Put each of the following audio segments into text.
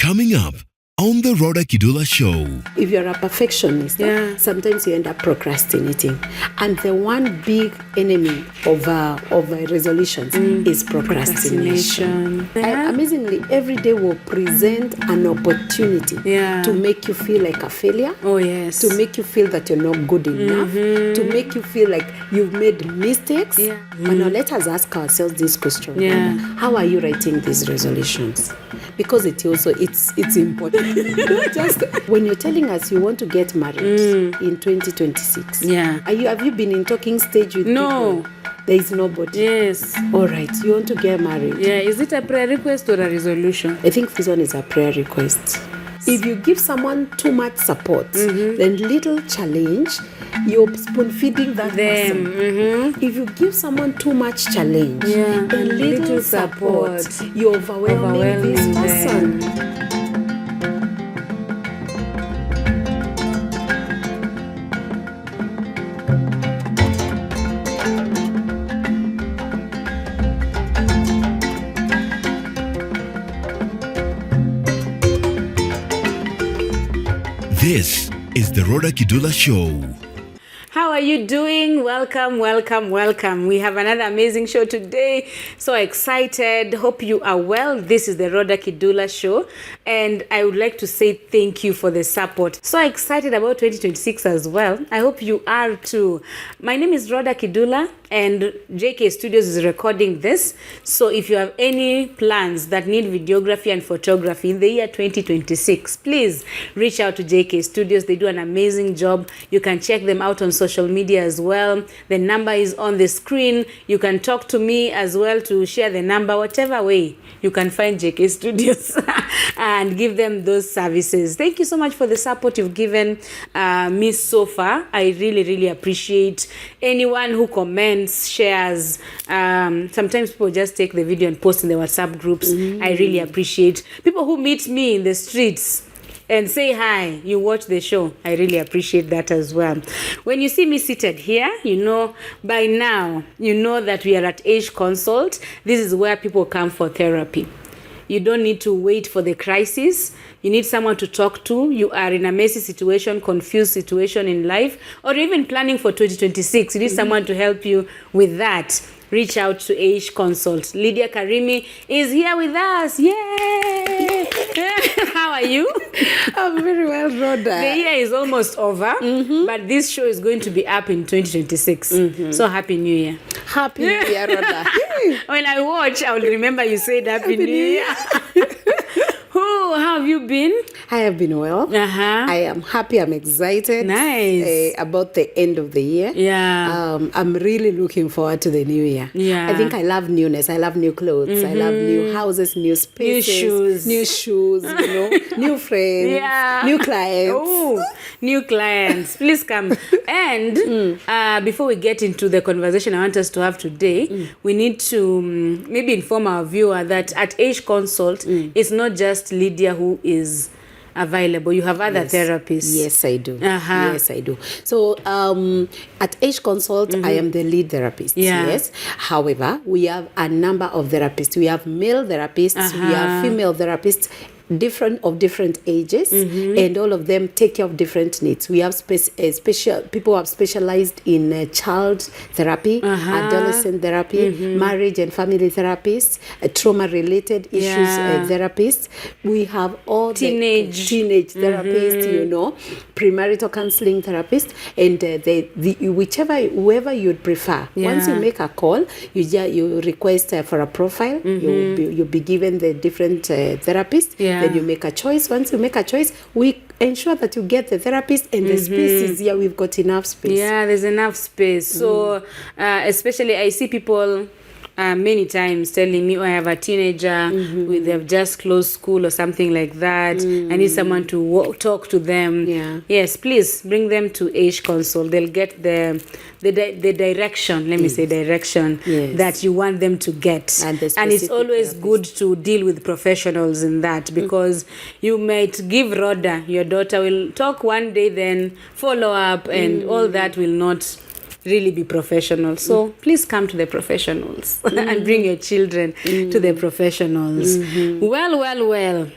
Coming up on the Rawder Kidula Show. If you're a perfectionist, sometimes you end up procrastinating. And the one big enemy of resolutions is procrastination. Amazingly, every day will present an opportunity to make you feel like a failure. Oh, yes. To make you feel that you're not good enough. To make you feel like you've made mistakes. But now let us ask ourselves this question. How are you writing these resolutions? Because it's important. Just when you're telling us you want to get married in 2026, have you been in talking stage with people? There is nobody. Yes. All right. You want to get married. Yeah. Is it a prayer request or a resolution? I think this one is a prayer request. If you give someone too much support, then little challenge, you're spoon feeding that person. If you give someone too much challenge, then little support, you're overwhelming this person. This is the Rawder Kidula Show. How are you doing? Welcome. We have another amazing show today. So excited. Hope you are well. This is the Rawder Kidula Show. And I would like to say thank you for the support. So excited about 2026 as well. I hope you are too. My name is Rawder Kidula and JK Studios is recording this. So if you have any plans that need videography and photography in the year 2026, please reach out to JK Studios. They do an amazing job. You can check them out on social media as well. The number is on the screen. You can talk to me as well to share the number, whatever way you can find JK Studios and give them those services. Thank you so much for the support you've given me so far. I really appreciate anyone who comments, shares. Sometimes people just take the video and post in the WhatsApp groups. I really appreciate people who meet me in the streets and say hi, you watch the show. I really appreciate that as well. When you see me seated here, by now, that we are at EISH Consult. This is where people come for therapy. You don't need to wait for the crisis. You need someone to talk to. You are in a messy situation, confused situation in life, or even planning for 2026. You need someone to help you with that. Reach out to EISH Consult. Lydiah Karimi is here with us. Yay! How are you? I'm very well, Rhoda. The year is almost over, but this show is going to be up in 2026. So Happy New Year. Happy New Year, Rhoda. When I watch, I will remember you said Happy New Year. How have you been? I have been well. I am happy. I'm excited. Nice. About the end of the year. Yeah. I'm really looking forward to the new year. Yeah. I think I love newness. I love new clothes. I love new houses, new spaces. New shoes, new friends, new clients. Oh, new clients. Please come. And before we get into the conversation I want us to have today, we need to maybe inform our viewer that at EISH Consult, it's not just Lydia who is available. You have other therapists. Yes, I do. Yes, I do. So at EISH Consult, I am the lead therapist. Yes. However, we have a number of therapists. We have male therapists. We have female therapists. Different ages, and all of them take care of different needs. We have special people who have specialized in child therapy, adolescent therapy, marriage and family therapists, trauma-related issues therapists. We have all teenage therapists, premarital counselling therapists, and whoever you'd prefer. Once you make a call, you request for a profile. You'll be given the different therapists. Then you make a choice. Once you make a choice, we ensure that you get the therapist, and the space is here. We've got enough space. Yeah, there's enough space. So especially I see people many times telling me, I have a teenager, they've just closed school or something like that. I need someone to talk to them. Yes, please bring them to EISH Consult. They'll get the direction, let me say direction, that you want them to get. And it's always good to deal with professionals in that, because you might give Rhoda, your daughter will talk one day, then follow up, and all that will not really be professional. So please come to the professionals and bring your children to the professionals. Well.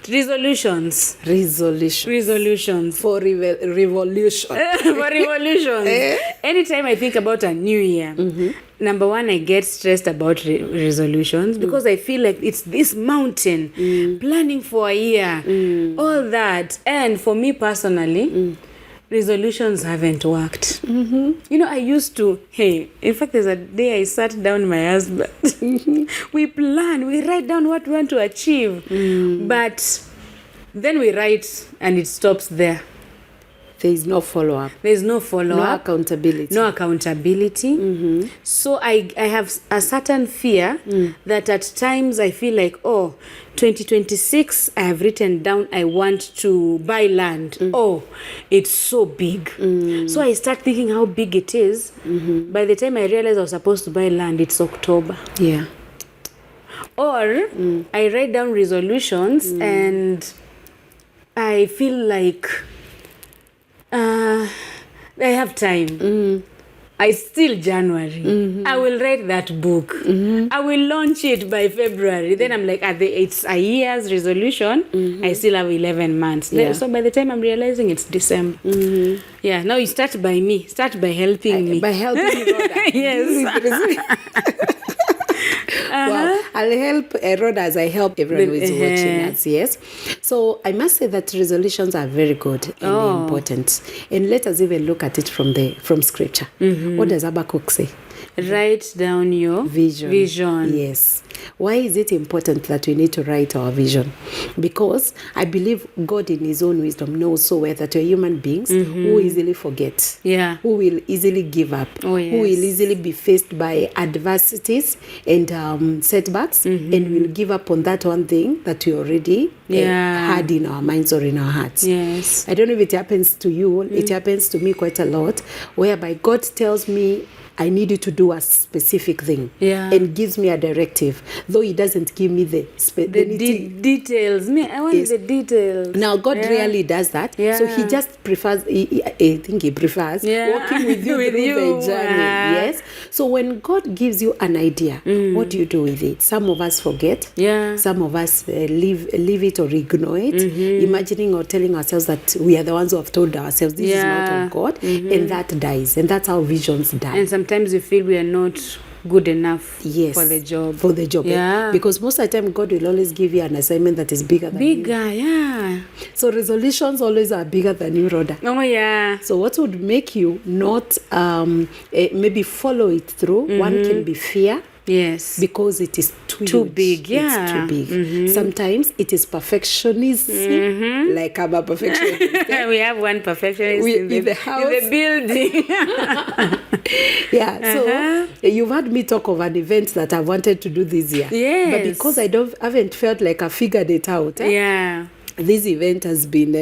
Resolutions. Resolutions. For revolution. For revolutions. Anytime I think about a new year, number one, I get stressed about resolutions because I feel like it's this mountain, planning for a year, all that. And for me personally, resolutions haven't worked. I used to, in fact, there's a day I sat down with my husband. We plan, we write down what we want to achieve. But then we write and it stops there. There is no follow-up. No accountability. So I have a certain fear that at times I feel like, 2026, I have written down I want to buy land. It's so big. So I start thinking how big it is. By the time I realize I was supposed to buy land, it's October. Yeah. Or I write down resolutions and I feel like I have time. It's still January. I will write that book. I will launch it by February. Then I'm like, it's a year's resolution. I still have 11 months. Yeah. So by the time I'm realizing it's December. Yeah, now you start by me. Start by helping me. By helping me, Rodah. Yes. Well, I'll help Rodah as I help everyone who is watching us, yes? So I must say that resolutions are very good and important. And let us even look at it from scripture. What does Habakkuk say? Write down your vision. Yes. Why is it important that we need to write our vision? Because I believe God in his own wisdom knows so well that we're human beings who easily forget, who will easily give up, who will easily be faced by adversities and setbacks and will give up on that one thing that we already had in our minds or in our hearts. Yes. I don't know if it happens to you. It happens to me quite a lot, whereby God tells me I need you to do a specific thing and gives me a directive, though he doesn't give me the details. I want the details. Now, God really does that. So he just prefers, I think he prefers walking with you through the journey. Yes. So when God gives you an idea, what do you do with it? Some of us forget. Some of us leave it or ignore it, imagining or telling ourselves that we are the ones who have told ourselves this is not of God, and that dies. And that's how visions die. And sometimes we feel we are not good enough for the job. Yeah. Because most of the time God will always give you an assignment that is bigger than you. So resolutions always are bigger than you, Rodah. Oh, yeah. So what would make you not maybe follow it through? One can be fear. Yes. Because it is too big. It's too big. Sometimes it is perfectionism. Like I'm a perfectionist. We have one perfectionist in the house. In the building. So you've heard me talk of an event that I wanted to do this year. Yes. But because I haven't felt like I figured it out. This event has been,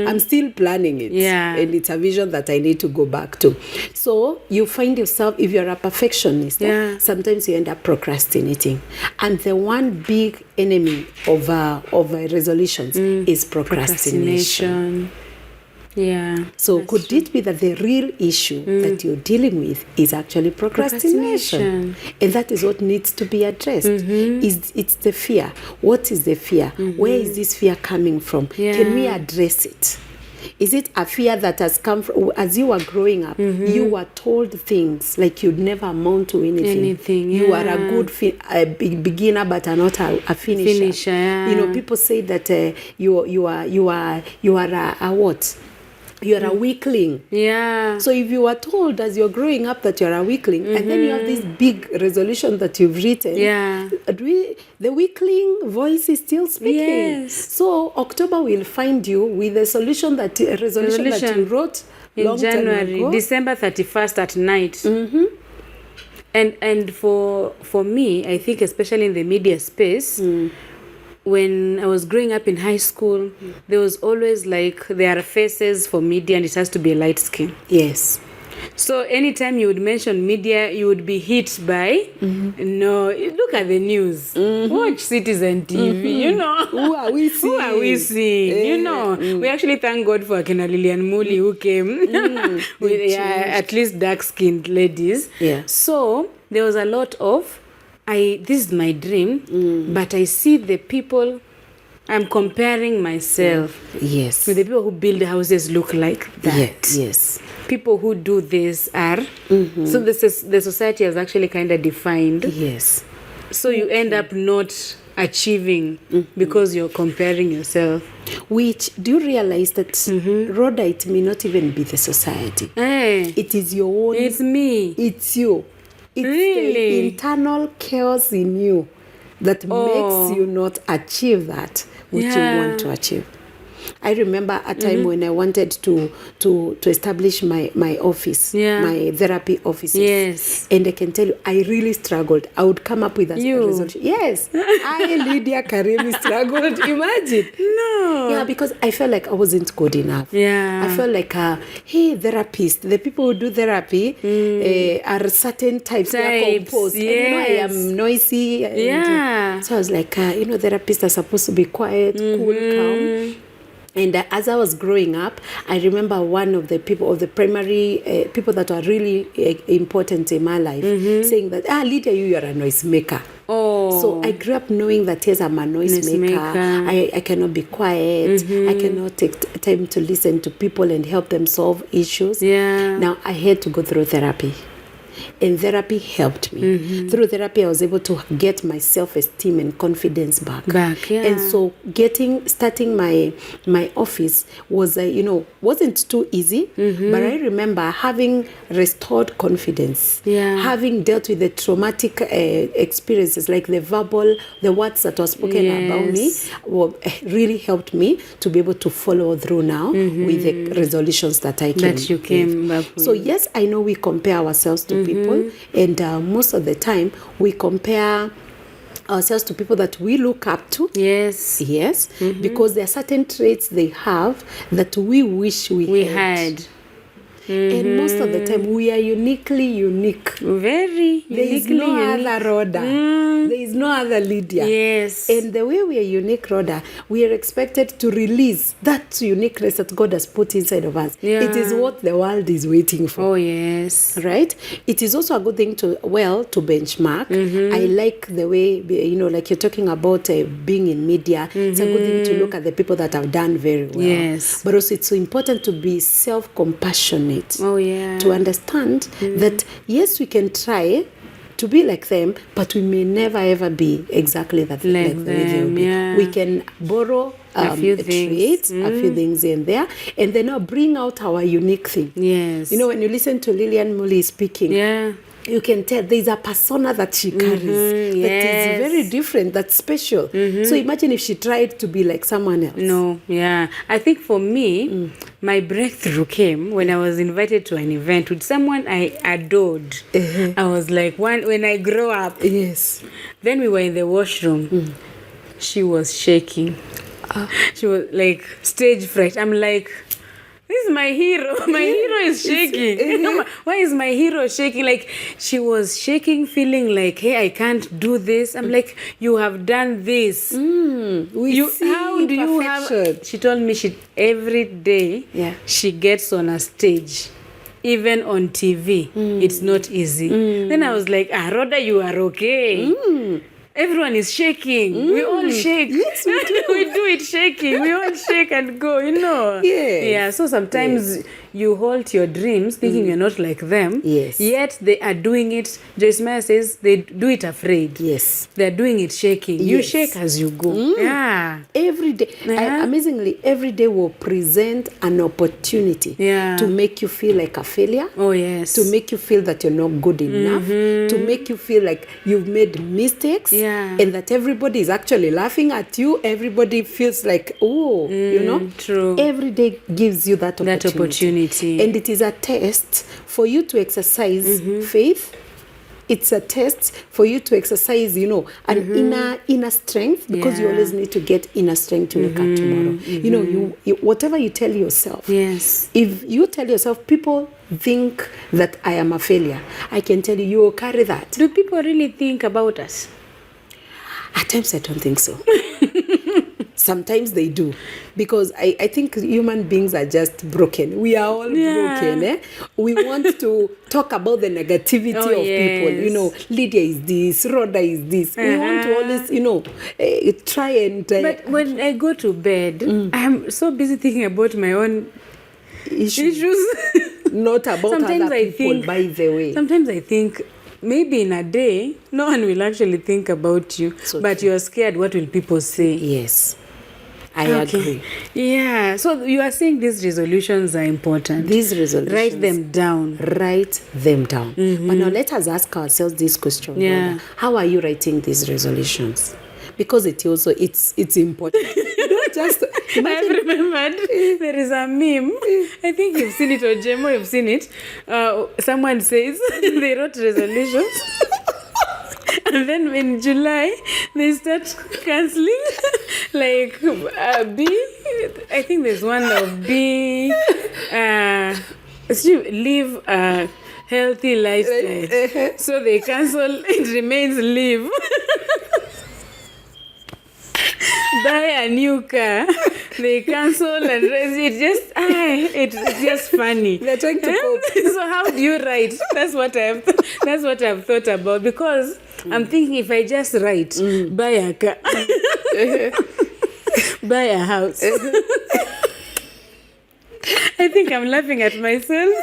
I'm still planning it. And it's a vision that I need to go back to. So you find yourself, if you're a perfectionist, sometimes you end up procrastinating. And the one big enemy of resolutions is procrastination. So could it be that the real issue that you're dealing with is actually procrastination? And that is what needs to be addressed. It's the fear. What is the fear? Where is this fear coming from? Can we address it? Is it a fear that has come from, as you were growing up, you were told things like you'd never amount to anything. You are a good beginner, but are not a finisher. People say that you are a what? You're a weakling. So if you were told as you're growing up that you're a weakling, and then you have this big resolution that you've written, the weakling voice is still speaking. So October will find you with a resolution that you wrote in January, December 31st at night. And for me, I think especially in the media space, when I was growing up in high school, there was always there are faces for media and it has to be a light skin. Yes. So anytime you would mention media, you would be hit by, no, look at the news. Watch Citizen TV, Who are we seeing? We actually thank God for Akina Lilian Muli who came with at least dark-skinned ladies. So there was a lot of, this is my dream, but I see the people I'm comparing myself Yes. with the people who build houses look like that. Yes. People who do this are. So the society has actually kind of defined. Yes. So you end up not achieving because you're comparing yourself. Which, do you realize that, Rhoda, it may not even be the society. Hey, It is your own. it's me. It's you. It's Really? the internal chaos in you that Oh. makes you not achieve that which you want to achieve. I remember a time when I wanted to establish my office, Yeah. my therapy offices. Yes. And I can tell you, I really struggled. I would come up with a You? resolution. Yes. I, Lydiah Karimi, struggled. Imagine. No. Yeah, because I felt like I wasn't good enough. Yeah. I felt like, hey, therapist, the people who do therapy are certain types. They are Types, composed. And, I yes. am noisy. And, Yeah. so I was like, therapists are supposed to be quiet, cool, calm. And as I was growing up, I remember one of the people, of the primary people that were really important in my life, saying that, Lydia, you are a noisemaker. Oh. So I grew up knowing that, yes, I'm a noisemaker. I cannot be quiet. I cannot take time to listen to people and help them solve issues. Yeah. Now, I had to go through therapy. And therapy helped me. Through therapy, I was able to get my self-esteem and confidence back. Yeah. And so starting my office was, wasn't too easy. But I remember having restored confidence. Yeah. Having dealt with the traumatic experiences, like the words that were spoken about me, really helped me to be able to follow through now with the resolutions that I came back with. So yes, I know we compare ourselves to people, and most of the time we compare ourselves to people that we look up to. Yes. Yes, because there are certain traits they have that we wish we had. And most of the time we are uniquely unique. Very. There is no other Rhoda. There is no other Lydia. Yes. And the way we are unique, Rhoda, we are expected to release that uniqueness that God has put inside of us. Yeah. It is what the world is waiting for. Oh, yes. Right? It is also a good thing to benchmark. I like the way, like you're talking about being in media. It's a good thing to look at the people that have done very well. Yes. But also it's so important to be self-compassionate. Oh, yeah. To understand that, yes, we can try to be like them, but we may never ever be exactly that like the way they will be. Yeah. We can borrow A few traits, a few things in there, and then now bring out our unique thing. Yes. When you listen to Lillian Mully speaking, Yeah. you can tell there's a persona that she carries that is very different, that's special. So imagine if she tried to be like someone else. No, yeah. I think for me, my breakthrough came when I was invited to an event with someone I adored. I was like, when I grow up. Yes. Then we were in the washroom. She was shaking. She was like stage fright. I'm like, this is my hero. My hero is shaking. Why is my hero shaking? Like, she was shaking, feeling like, hey, I can't do this. I'm like, you have done this. How do you have? She told me every day she gets on a stage. Even on TV, it's not easy. Then I was like, Rhoda, you are okay. Everyone is shaking. We all shake. Yes, we do. We do it shaking. We all shake and go, Yes. Yeah, so sometimes you halt your dreams thinking you're not like them. Yes. Yet they are doing it. Joyce Meyer says they do it afraid. Yes. They're doing it shaking. You Yes. shake as you go. Yeah. Every day. Amazingly, every day will present an opportunity to make you feel like a failure. Oh, yes. To make you feel that you're not good enough. To make you feel like you've made mistakes. Yeah. And that everybody is actually laughing at you. Everybody feels like, True. Every day gives you that opportunity. That opportunity. And it is a test for you to exercise faith. It's a test for you to exercise, an inner strength, because you always need to get inner strength to look at tomorrow. You whatever you tell yourself. Yes. If you tell yourself, people think that I am a failure, I can tell you, you will carry that. Do people really think about us? At times, I don't think so. sometimes they do, because I think human beings are just broken. We are all broken. We want to talk about the negativity of people. You know, Lydia is this, Rodah is this. We want to always, try and... but when I go to bed, I'm so busy thinking about my own issues. Not about sometimes other people, by the way. Sometimes I think... maybe in a day, no one will actually think about you, but you're scared what will people say. Yes, I agree. Yeah, so you are saying these resolutions are important. These resolutions. Write them down. Write them down. But now let us ask ourselves this question. Yeah. How are you writing these resolutions? Because it's important. You don't just imagine. I've remembered there is a meme. I think you've seen it, or Jemo, you've seen it. Someone says they wrote resolutions. And then in July, they start cancelling. Like B, I think there's one of B, live a healthy lifestyle. So they cancel, it remains live. Buy a new car, they cancel and raise it. It's just funny. They're trying to cope. So how do you write? That's what I've thought about, because I'm thinking if I just write, buy a car, buy a house. I think I'm laughing at myself.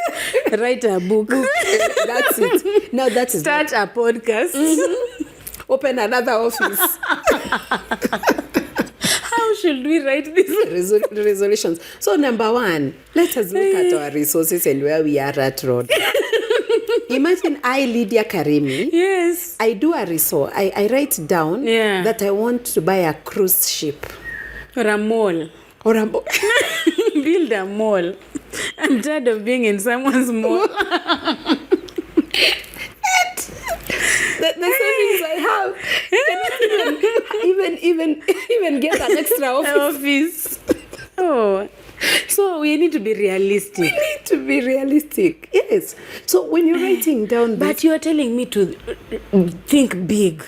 Write a book. That's it. Now that is start a podcast. Open another office. How should we write these resolutions? So number one, let us look at our resources and where we are at road. Imagine Lydiah Karimi. Yes. I do a resource. I write down that I want to buy a cruise ship. Or a mall. Build a mall. I'm tired of being in someone's mall. The savings I have cannot even get an extra office. Oh, so we need to be realistic. Yes. So when you're writing down, but you are telling me to think big.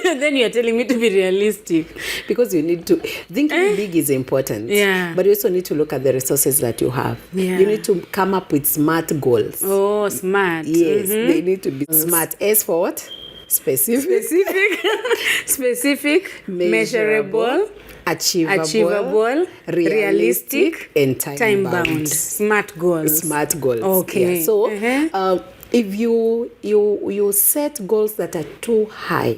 Then you are telling me to be realistic, because you need to thinking big is important. Yeah. But you also need to look at the resources that you have. Yeah. You need to come up with smart goals. Oh, smart. Yes, they need to be smart. S for what? Specific, measurable, achievable, realistic, and time bound. Smart goals. Okay. Yeah. So if you set goals that are too high,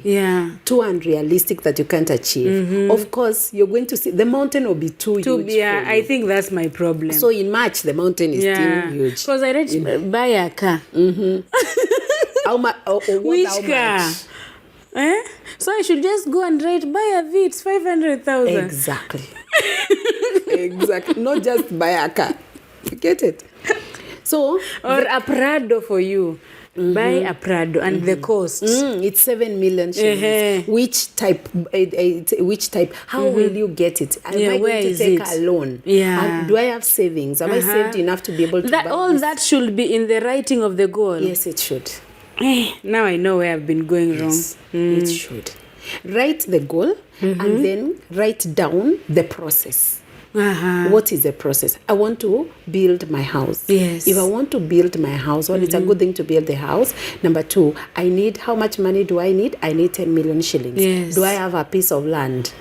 too unrealistic that you can't achieve, of course you're going to see the mountain will be too huge. Yeah, I think that's my problem. So in March the mountain is still huge. Because I read buy a car. How much? Which car? So I should just go and write buy a Vitz 500,000. Exactly. Not just buy a car. You get it? So or a Prado for you. Buy a Prado and the cost. It's 7 million shillings. Which type? How will you get it? Am I going to take a loan? Do I have savings? Have I saved enough to be able to buy all this? That should be in the writing of the goal. Yes, it should. Now I know where I've been going wrong. It should. Write the goal and then write down the process. What is the process? I want to build my house. Yes. If I want to build my house, it's a good thing to build the house. Number two, how much money do I need? I need 10 million shillings. Yes. Do I have a piece of land?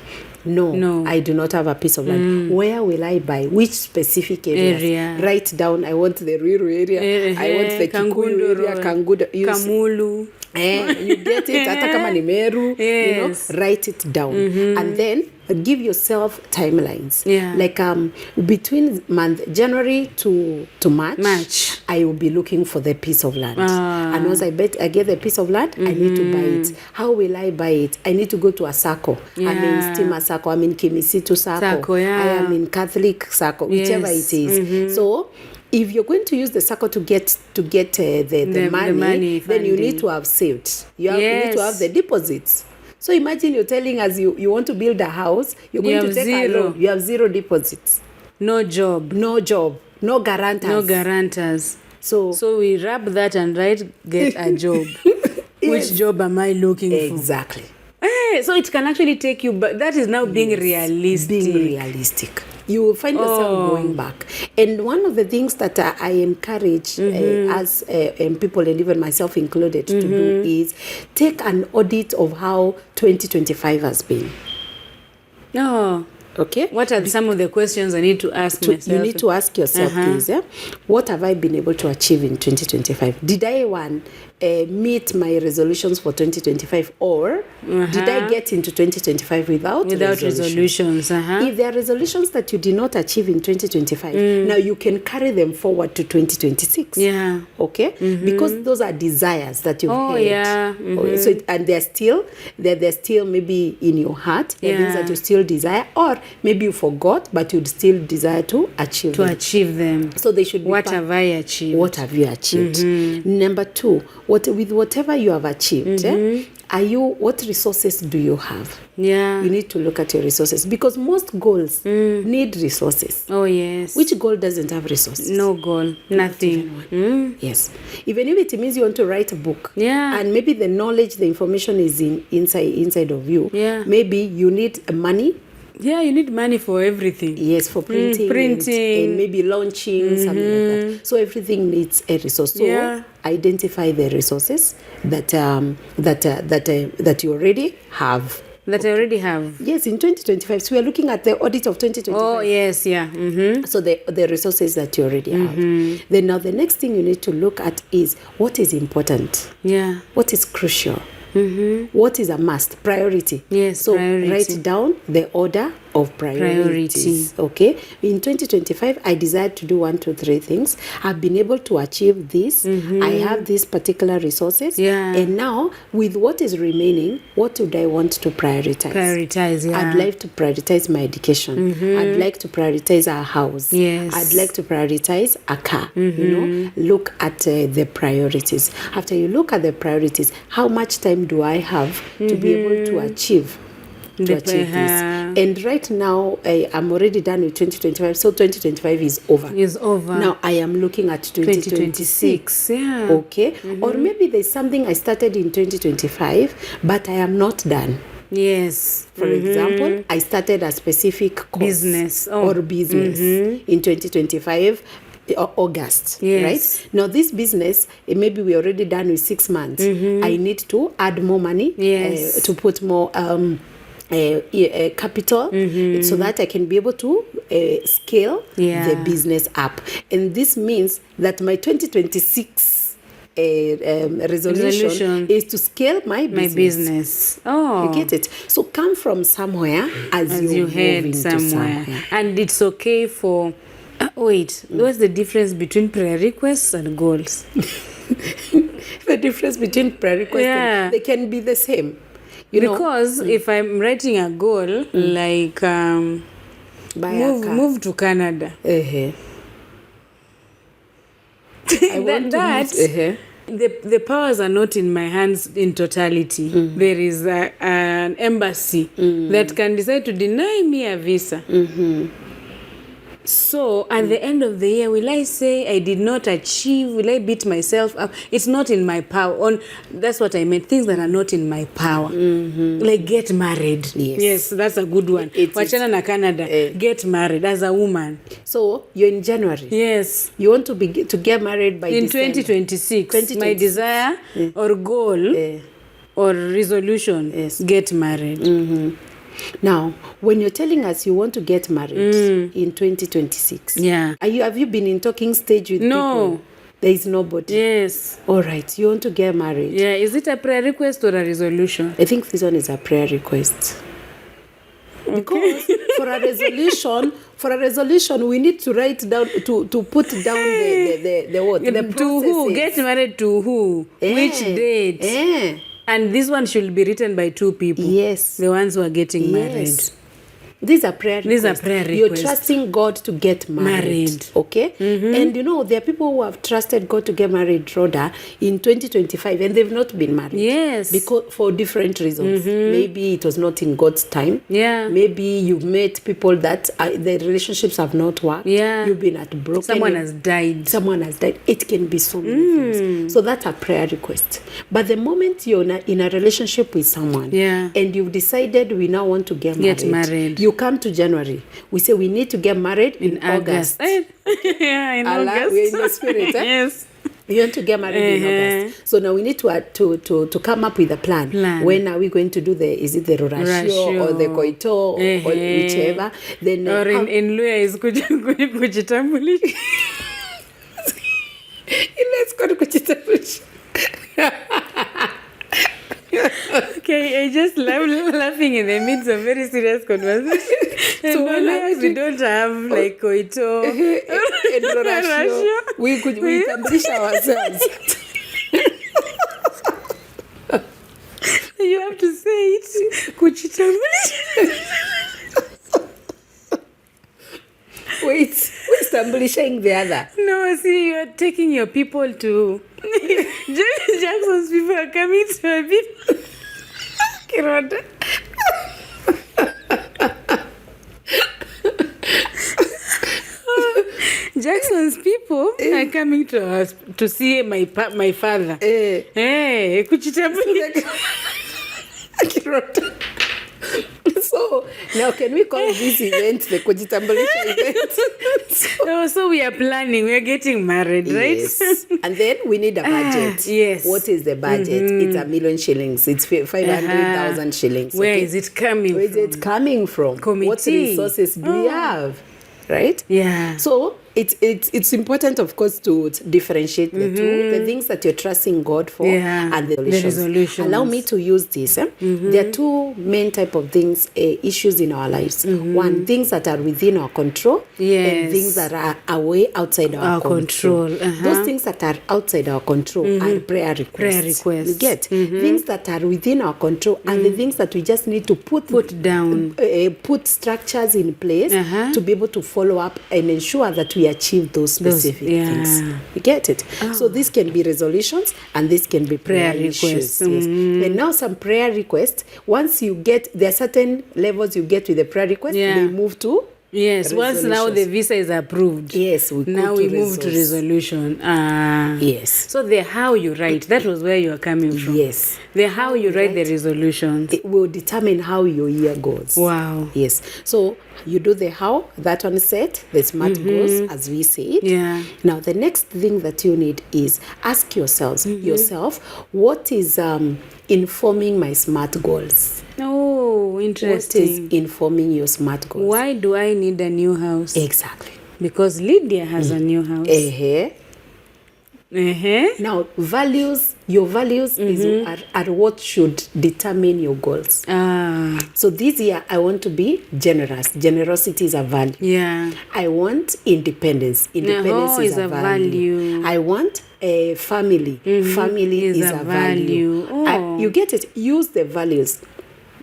No, I do not have a piece of land. Where will I buy? Which specific area? Write down, I want the Ruiru area. I want the Kikuyu area, Kamulu. You get it, hata kama ni Meru, write it down. And then give yourself timelines. Like between January to March, I will be looking for the piece of land. And once I get the piece of land, I need to buy it. How will I buy it? I need to go to a SACCO. I'm in Stima SACCO, I'm in Kimisitu SACCO, I am in Catholic SACCO, whichever it is. So if you're going to use the SACCO to get the money, then you need to have saved. You need to have the deposits. So imagine you're telling us you want to build a house, you're going to take a loan. You have zero deposits. No job. No guarantors. So we wrap that and get a job. Which job am I looking for? Exactly. So it can actually take you back. That is now being realistic. Being realistic. You will find yourself going back. And one of the things that I encourage as people, and even myself included, to do is take an audit of how 2025 has been. Oh. Okay. What are some of the questions I need to ask myself? You need to ask yourself this. What have I been able to achieve in 2025? Did I meet my resolutions for 2025, or did I get into 2025 without resolutions? If there are resolutions that you did not achieve in 2025, now you can carry them forward to 2026. Yeah. Okay. Because those are desires that you've had. Yeah. So and they're still maybe in your heart. They're things that you still desire, or maybe you forgot, but you'd still desire to achieve them. So they should be what have I achieved? What have you achieved? Number 2, with whatever you have achieved, what resources do you have? Yeah. You need to look at your resources, because most goals need resources. Oh, yes. Which goal doesn't have resources? No goal. Nothing. Yes. Even if it means you want to write a book. Yeah. And maybe the knowledge, the information is inside of you. Yeah. Maybe you need money. Yeah, you need money for everything. Yes, for printing. And maybe launching, something like that. So everything needs a resource. So identify the resources that you already have. That I already have. Yes, in 2025. So we are looking at the audit of 2025. Oh, yes, yeah. So the resources that you already have. Then now the next thing you need to look at is what is important. Yeah. What is crucial. What is a must? Priority. Yes, so priority. Write down the order of priorities. Okay. In 2025, I desired to do 1, 2, 3 things. I've been able to achieve this. I have these particular resources. Yeah. And now, with what is remaining, what would I want to prioritize? Yeah. I'd like to prioritize my education. I'd like to prioritize our house. Yes. I'd like to prioritize a car. Look at the priorities. After you look at the priorities, how much time do I have to be able to achieve this? And right now, I'm already done with 2025, so 2025 is over. Now I am looking at 2026. Yeah. Okay. Or maybe there's something I started in 2025, but I am not done. Yes. For example, I started a specific course business or business in 2025. August, right? Now this business, maybe we're already done with 6 months. I need to add more money, to put more capital, so that I can be able to scale the business up. And this means that my 2026 resolution is to scale my business. Oh, you get it? So come from somewhere as you head somewhere. And it's okay for what's the difference between prerequisites and goals? The difference between prerequisites and they can be the same. Because if I'm writing a goal like move to Canada, I want to move. The powers are not in my hands in totality. There is an embassy that can decide to deny me a visa. So at the end of the year, will I say I did not achieve? Will I beat myself up? It's not in my power. That's what I meant. Things that are not in my power. Like get married. Yes, that's a good one. Wachana na Canada. Get married as a woman. So you're in January. Yes. You want to get married by in December. 2026. My desire or goal or resolution. Get married. Now, when you're telling us you want to get married in 2026, have you been in talking stage with people? There is nobody. Yes. All right. You want to get married. Yeah. Is it a prayer request or a resolution? I think this one is a prayer request. Because for a resolution, we need to write down to put down the what? The processes. To who? Get married to who? Which date? And this one should be written by 2 people. Yes. The ones who are getting married. These are prayer requests. You're trusting God to get married. Okay? And there are people who have trusted God to get married, Rhoda, in 2025, and they've not been married. Yes. Because for different reasons. Maybe it was not in God's time. Yeah. Maybe you've met people that the relationships have not worked. Yeah. You've been broken. Someone has died. It can be so many things. So that's a prayer request. But the moment you're in a relationship with someone, and you've decided we now want to get married, you come to January. We say we need to get married in August. Yeah, in August. We're in the spirit. Yes. We want to get married in August. So now we need to come up with a plan. When are we going to do is it the Rodah Show or the Koito or whichever? Then or in Luya is kujitambulisha. Let's go to kujitambulisha. Okay, I just love laughing in the midst of very serious conversation. So we don't have like Koito and Rodah Show. We establish ourselves. You have to say it. Kujitambulisha. Wait, we're establishing the other. No, see, you're taking your people to Jackson's people are coming to my people. Kiroda. Jackson's people are coming to us to see my father. Hey, kuchitambulisha. Kiroda. So now can we call this event the Kujitambulisha event? So we are planning, we are getting married, right? Yes. And then we need a budget. Yes. What is the budget? It's 1 million shillings. It's 500,000 shillings. Where is it coming from? Where is it coming from? Committee. What resources do we have? Right? Yeah. So it's important, of course, to differentiate the two, the things that you're trusting God for and the resolutions. Allow me to use this. There are two main type of things, issues in our lives. One, things that are within our control, and things that are away outside our control. Those things that are outside our control are prayer requests. You get things that are within our control and the things that we just need to put down, put structures in place to be able to follow up and ensure that we achieve those specific things. You get it? So this can be resolutions and this can be prayer requests. Yes. And now some prayer requests, once you get, there are certain levels you get with the prayer request, they move to once now the visa is approved. Yes, we move to resolution. Yes. So the how you write, that was where you are coming from. Yes. The how you write the resolutions. It will determine how your year goes. Wow. Yes. So you do the how, that one set, the SMART goals, as we said. Yeah. Now the next thing that you need is ask yourself, what is informing my SMART goals? Oh, interesting. What is informing your SMART goals? Why do I need a new house? Exactly. Because Lydia has a new house. Now, your values are what should determine your goals. So this year, I want to be generous. Generosity is a value. Yeah. I want independence. Independence is a value. I want a family. Family is a value. You get it? Use the values.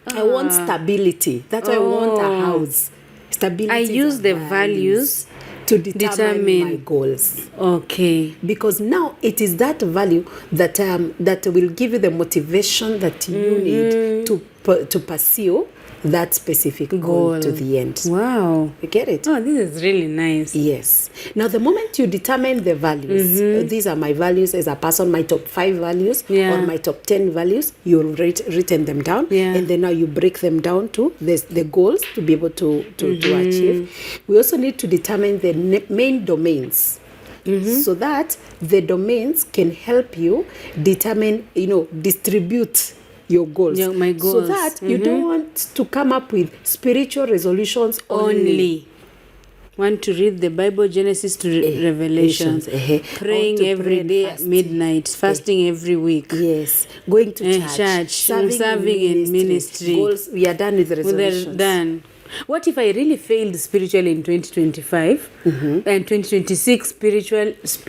I want stability. That's why I want a house. Stability. I use the values to determine my goals. Okay. Because now it is that value that that will give you the motivation that you need to pursue that specific goal to the end. Wow. You get it? Oh, this is really nice. Yes. Now, the moment you determine the values, these are my values as a person, my top 5 values or my top 10 values, you'll written them down. And then now you break them down to the goals to be able to achieve. We also need to determine the main domains. So that the domains can help you determine, distribute your goals. My goals. So that you don't want to come up with spiritual resolutions only. Want to read the Bible, Genesis to Revelations. Praying every day at midnight. Fasting every week. Yes. Going to church. Serving in ministry. Goals. We are done with the resolutions. We're done. What if I really failed spiritually in 2025 and 2026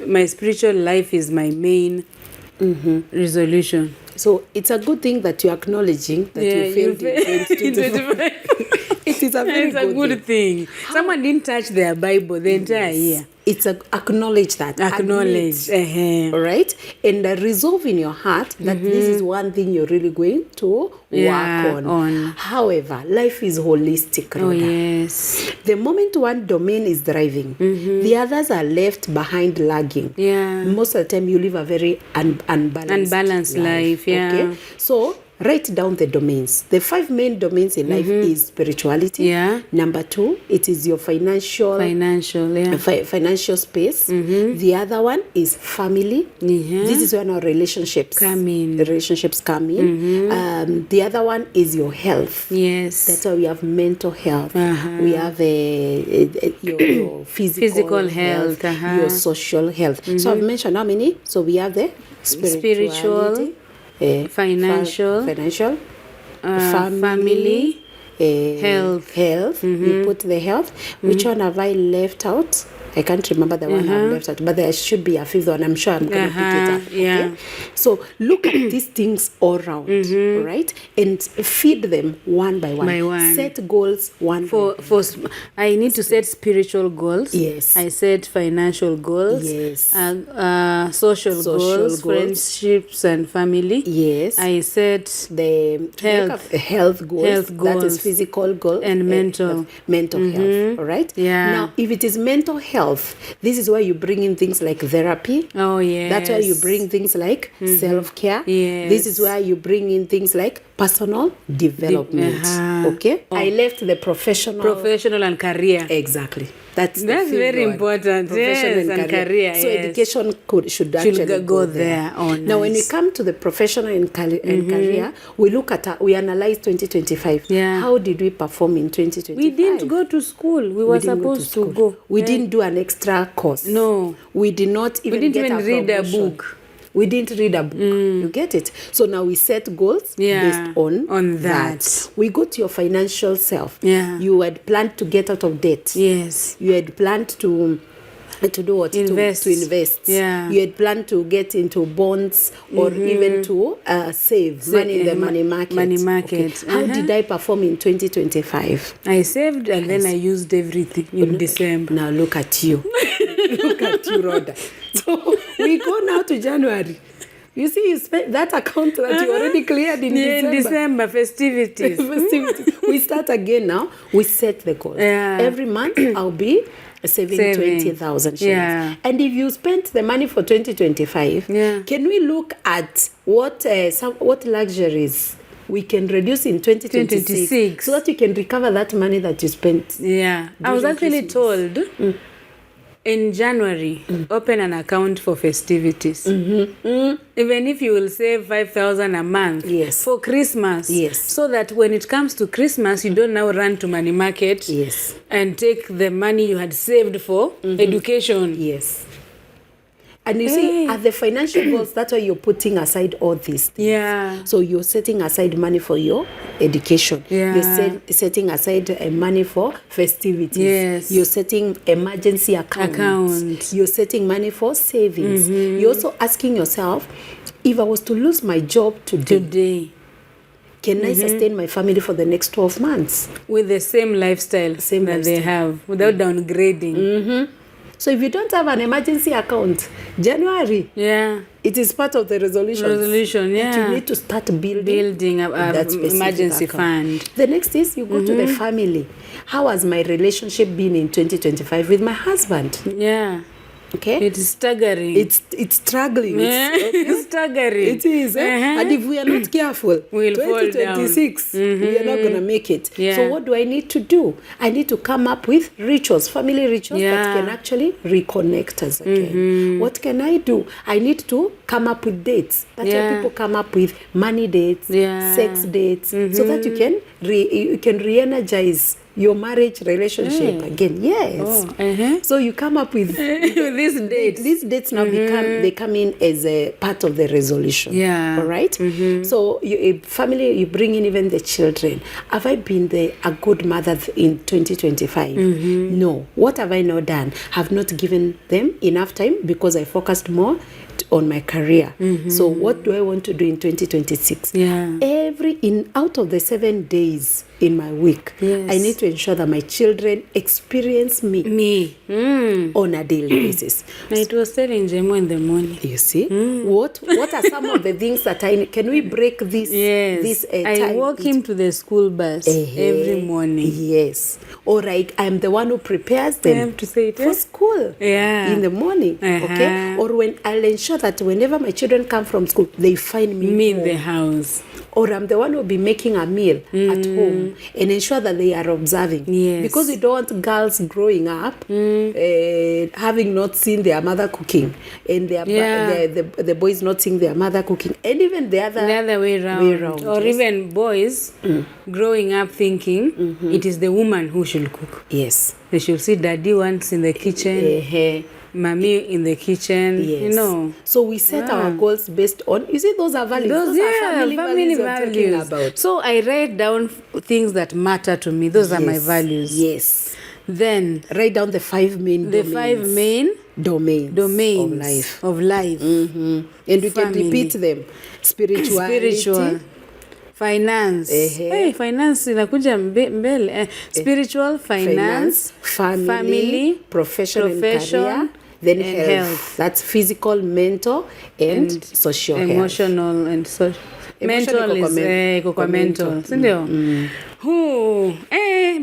my spiritual life is my main resolution? So it's a good thing that you're acknowledging that you failed in 2025. It It's a very good thing. Someone didn't touch their Bible the entire year. It's acknowledge that. Acknowledge. All right? And resolve in your heart that this is one thing you're really going to work on. However, life is holistic, Rodah. Oh, yes. The moment one domain is thriving, the others are left behind lagging. Yeah. Most of the time, you live a very unbalanced life. Yeah. Okay? So, write down the domains. The 5 main domains in life is spirituality. Yeah. Number 2, it is your financial space. The other one is family. This is when our relationships come in. The other one is your health. Yes. That's why we have mental health. We have your physical health, your social health. So I've mentioned how many? So we have the spiritual, financial, family, health. We put the health. Which one have I left out? I can't remember the one I've left out, but there should be a 5th one. I'm sure I'm going to pick it up. Okay? So look at these things all around, right? And feed them one by one. Set goals one by one. I need to set spiritual goals. Yes. I set financial goals. Yes. Social goals, friendships and family. Yes. I set the health goals. That is physical goals. And mental health. All right? Yeah. Now, if it is mental health, this is where you bring in things like therapy. Oh, yes. That's where you bring things like self-care. Yes. This is where you bring in things like personal development. Okay? I left the professional and career. Exactly. That's very important. Professional and career. So education should actually go there. Oh, nice. Now, when we come to the professional and career, we analyze 2025. Yeah. How did we perform in 2025? We didn't go to school. We were supposed to go. We didn't do an extra course. No. We did not even read a book. We didn't read a book. You get it? So now we set goals based on that. We go to your financial self. Yeah. You had planned to get out of debt. Yes. You had planned to do what? Invest. To invest. Yeah. You had planned to get into bonds or even to save money in the money market. Okay. How did I perform in 2025? I saved and then I used everything in December. Now look at you. Look at you, Rodah. So we go now to January. You see, you spent that account that you already cleared in December. In December, festivities. We start again now. We set the goal. Yeah. Every month, I'll be saving 20,000 shillings. Yeah. And if you spent the money for 2025, can we look at what luxuries we can reduce in 2026 so that you can recover that money that you spent? Yeah. I was actually told in January, open an account for festivities. Even if you will save 5,000 a month for Christmas. Yes. So that when it comes to Christmas, you don't now run to money market and take the money you had saved for education. Yes. And you see, at the financial goals, that's why you're putting aside all these things. Yeah. So you're setting aside money for your education. Yeah. You're setting aside money for festivities. Yes. You're setting emergency accounts. You're setting money for savings. You're also asking yourself, if I was to lose my job today, can I sustain my family for the next 12 months? With the same lifestyle they have, without downgrading. So if you don't have an emergency account, January, it is part of the resolution. You need to start building that emergency fund. The next is you go to the family. How has my relationship been in 2025 with my husband? Yeah. Okay. It's staggering. It's struggling. It's staggering. It is. And if we are not careful, we'll 2026, we are not going to make it. So what do I need to do? I need to come up with rituals, family rituals that can actually reconnect us again. What can I do? I need to come up with dates. That's why people come up with money dates, sex dates, so that you can re-energize your marriage relationship again. Yes. So you come up with this date. These dates now they come in as a part of the resolution. All right. So family, you bring in even the children. Have I been a good mother in 2025? No. What have I not done? Have not given them enough time because I focused more on my career. So what do I want to do in 2026? Out of the 7 days in my week, I need to ensure that my children experience me on a daily basis. It was telling Jemo in the morning. You see, what are some of the things that can we break this? This I walk him to the school bus every morning. Yes, or I'm the one who prepares them to say it, for school in the morning. Okay, or when I'll ensure that whenever my children come from school, they find me in the house. Or I'm the one who will be making a meal at home and ensure that they are observing. Because we don't want girls growing up having not seen their mother cooking, and the boys not seeing their mother cooking, and even the other way around. Or even boys growing up thinking it is the woman who should cook. Yes. They should see daddy once in the kitchen. Mommy in the kitchen, you know. So we set our goals based on, you see, those are values. Those are family values we're talking about. So I write down things that matter to me. Those are my values. Yes. Then write down the 5 main domains of life. And we can repeat them. Spiritual. Finance. Finance inakuja mbele. Spiritual, finance, family, profession and career. Then health. That's physical, mental, and social health. Emotional and social. Mental is mental.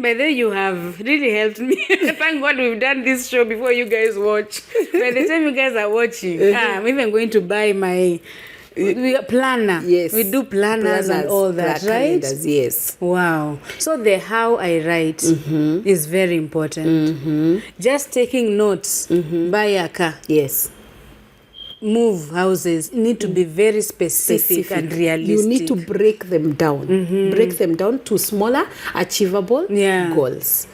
By the way, you have really helped me. Thank God we've done this show before you guys watch. By the time you guys are watching, I'm even going to buy my planner. Yes. We do planners and all that, right? Yes. Wow. So the how I write is very important. Just taking notes. Buy a car. Yes. Move houses. You need to be very specific and realistic. You need to break them down. Break them down to smaller, achievable goals.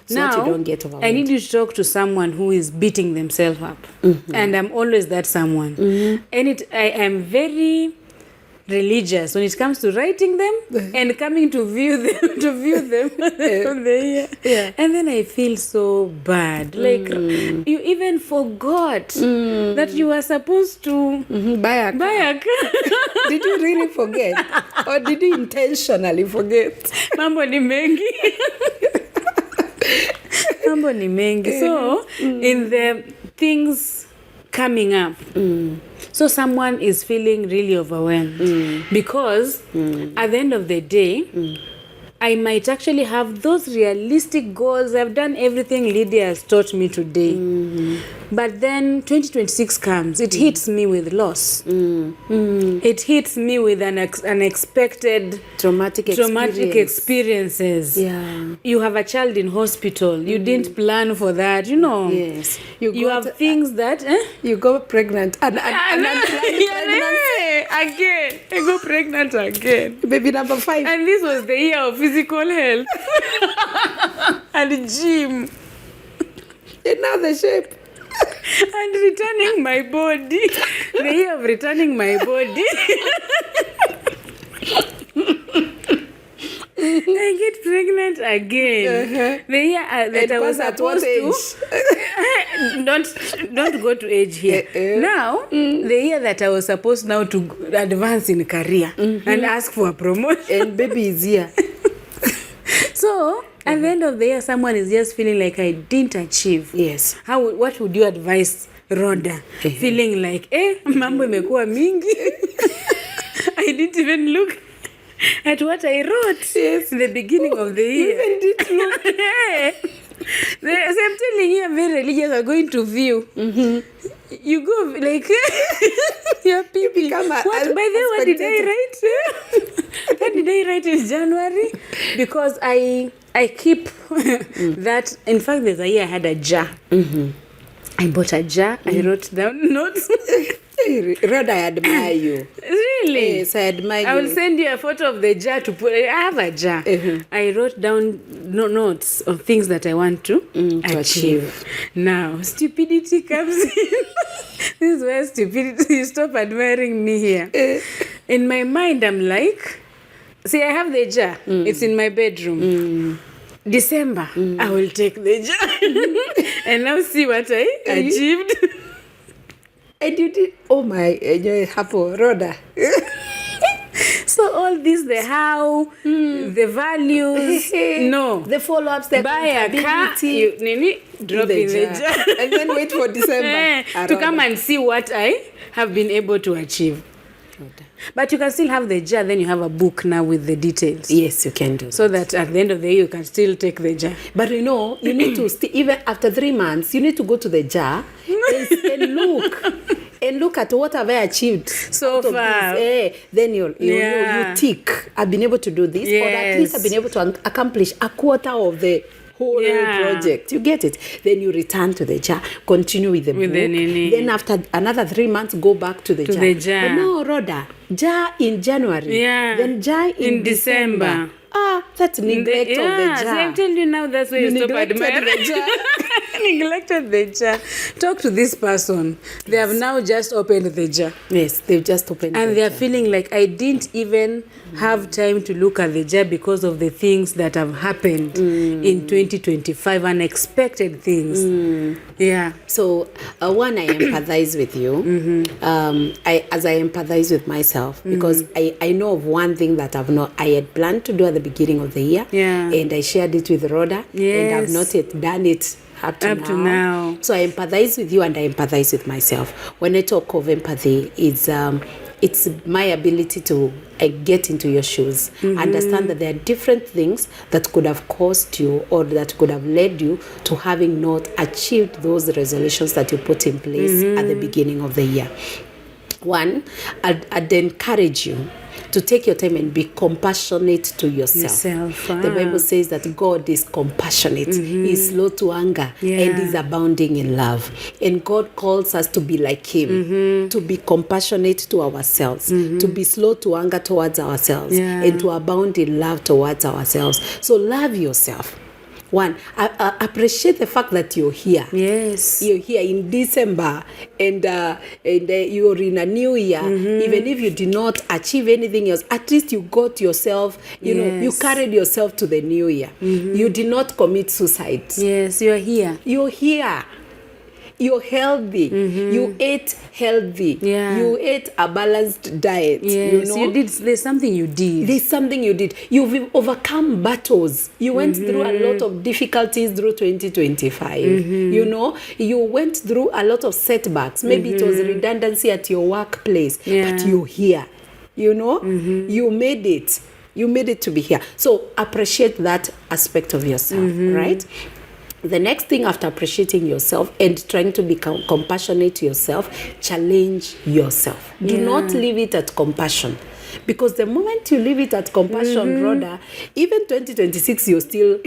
So now, that you don't get overwhelmed. I need you to talk to someone who is beating themselves up. And I'm always that someone. And I am very religious when it comes to writing them and coming to view them on the year. And then I feel so bad. Like, you even forgot that you were supposed to buy a car. Did you really forget? Or did you intentionally forget? Mambo ni mengi. Mambo ni mengi. So, in the things coming up, so someone is feeling really overwhelmed because at the end of the day, I might actually have those realistic goals. I've done everything Lydia has taught me today. But then 2026 comes. It hits me with loss. It hits me with unexpected traumatic experiences. Yeah. You have a child in hospital. You didn't plan for that, you know. Yes. You have things that... You go pregnant. And again. I go pregnant again. Baby number 5. And this was the year of physical health. And gym. And now the shape. And returning my body. The year of returning my body. I get pregnant again. The year that I was supposed to... Don't go to age here. Now, the year that I was supposed now to advance in career and ask for a promotion. And baby is here. So, at the end of the year, someone is just feeling like I didn't achieve. Yes. What would you advise Rodah? Feeling like, mambo imekuwa mingi. I didn't even look at what I wrote in the beginning of the year. Even didn't look. I'm telling you, I'm very religious. I'm going to view. You go like your people. You become by the way, what did I write? What did I write in January? Because I keep that. In fact, there's a year I had a jar. I bought a jar. I wrote down notes. Rodah, I admire you. Really? Yes, I admire you. I will send you a photo of the jar to put. I have a jar. I wrote down notes of things that I want to achieve. Now, stupidity comes in. This is where stupidity, you stop admiring me here. In my mind, I'm like, see, I have the jar. It's in my bedroom. December, I will take the jar. And now see what I achieved. And you did, oh my, hapo, Rodah. So all this, the how, the values, no. The follow-ups, the buy a car, you drop in the jar. And then wait for December. To come and see what I have been able to achieve. But you can still have the jar, then you have a book now with the details. Yes, you can do so that at the end of the year, you can still take the jar. But you need to, even after 3 months, you need to go to the jar and look at what have I achieved so far. Then you tick. I've been able to do this, or at least I've been able to accomplish a quarter of the whole project. You get it? Then you return to the jar, continue with the book. Then after another 3 months, go back to the jar. But now, Rodah, jar in January. Then jar in December. That's neglect of the jar. So I'm telling you now, that's where you stop admiring the jar. Neglected the jar. Talk to this person. They have now just opened the jar. Yes, they've just opened and they are feeling like I didn't even have time to look at the jar because of the things that have happened in 2025, unexpected things. Yeah. So one, I empathize with you. As I empathize with myself, because I know of one thing that I had planned to do at the beginning of the year, and I shared it with Rodah, and I've not yet done it up to now. So I empathize with you and I empathize with myself. When I talk of empathy, it's my ability to get into your shoes, understand that there are different things that could have caused you or that could have led you to having not achieved those resolutions that you put in place at the beginning of the year. One, I'd encourage you to take your time and be compassionate to yourself. The Bible says that God is compassionate. He is slow to anger and is abounding in love. And God calls us to be like Him, to be compassionate to ourselves, to be slow to anger towards ourselves, and to abound in love towards ourselves. So love yourself. One, appreciate the fact that you're here. Yes. You're here in December and you're in a new year. Even if you did not achieve anything else, at least you got yourself, you carried yourself to the new year. You did not commit suicide. Yes, you're here. You're here. You're healthy. You ate healthy. You ate a balanced diet. Yes, you did. There's something you did. There's something you did. You've overcome battles. You went through a lot of difficulties through 2025. You went through a lot of setbacks. Maybe it was redundancy at your workplace, but you're here. You made it. You made it to be here. So appreciate that aspect of yourself, right? The next thing after appreciating yourself and trying to become compassionate to yourself, challenge yourself. Do not leave it at compassion. Because the moment you leave it at compassion, Rodah, even 2026, you'll still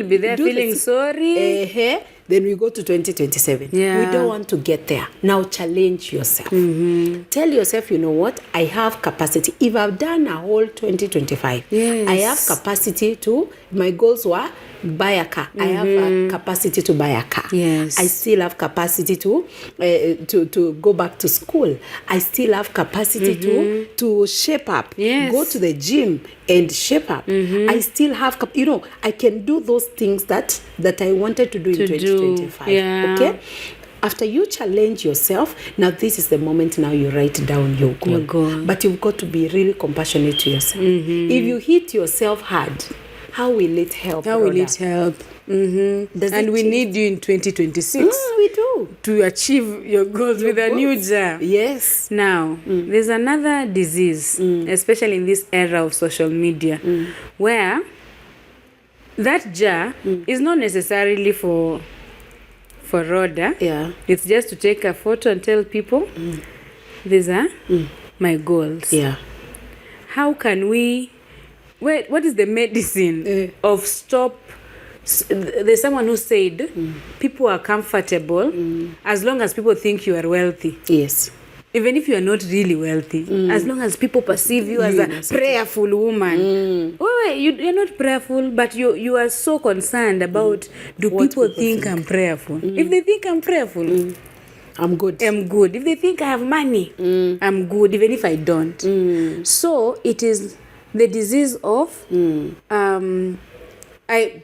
be there feeling sorry. Then we go to 2027. We don't want to get there. Now challenge yourself. Tell yourself, you know what? I have capacity. If I've done a whole 2025, I have capacity to, my goals were buy a car. I have a capacity to buy a car. Yes. I still have capacity to go back to school. I still have capacity to shape up. Yes. Go to the gym and shape up. I still have, I can do those things that I wanted to do in 2025. Okay? After you challenge yourself, now this is the moment now you write down your goal. But you've got to be really compassionate to yourself. If you hit yourself hard, how will it help? How will it help? And we need you in 2026. We do. To achieve your goals with a new jar. Yes. Now, there's another disease, especially in this era of social media, where that jar is not necessarily for Rodah. Yeah. It's just to take a photo and tell people, these are my goals. Yeah. How can we... what is the medicine of stop? There's someone who said people are comfortable as long as people think you are wealthy. Yes. Even if you are not really wealthy, as long as people perceive you as a prayerful woman. You're not prayerful, but you are so concerned about what people think I'm prayerful. If they think I'm prayerful, I'm good. If they think I have money, I'm good, even if I don't. So it is the disease of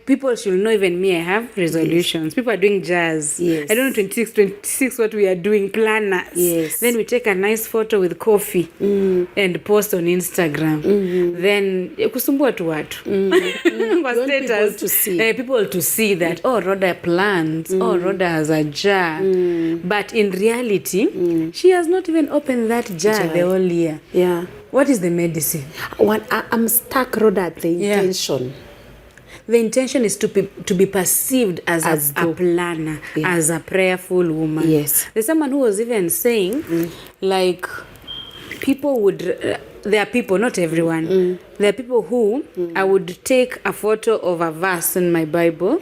people should know, even me, I have resolutions. Yes. People are doing jazz. Yes. I don't know, 26 what we are doing, planners. Yes. Then we take a nice photo with coffee and post on Instagram. Then kusumbua tu watu. For status, people to see. People to see that, oh, Rodah plans, oh, Rodah has a jar. But in reality, she has not even opened that jar the whole year. Yeah. What is the medicine? I'm stuck, Rodah, at the intention. The intention is to be perceived as a planner, as a prayerful woman. Yes. There's someone who was even saying, like, people would, there are people, not everyone, there are people who I would take a photo of a verse in my Bible.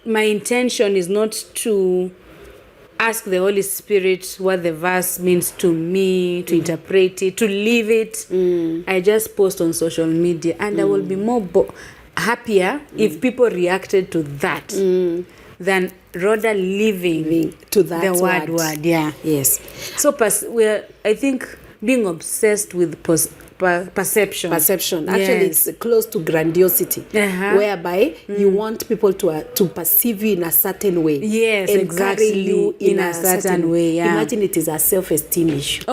My intention is not to ask the Holy Spirit what the verse means to me, to interpret it, to live it. I just post on social media, and I will be more happier if people reacted to that than Rodah living to that the word. Yeah. Yes. So we're, I think, being obsessed with perception. Actually, it's close to grandiosity, whereby you want people to perceive you in a certain way. Yes, and exactly. carry you in a certain way. Yeah. Imagine it is a self-esteem issue.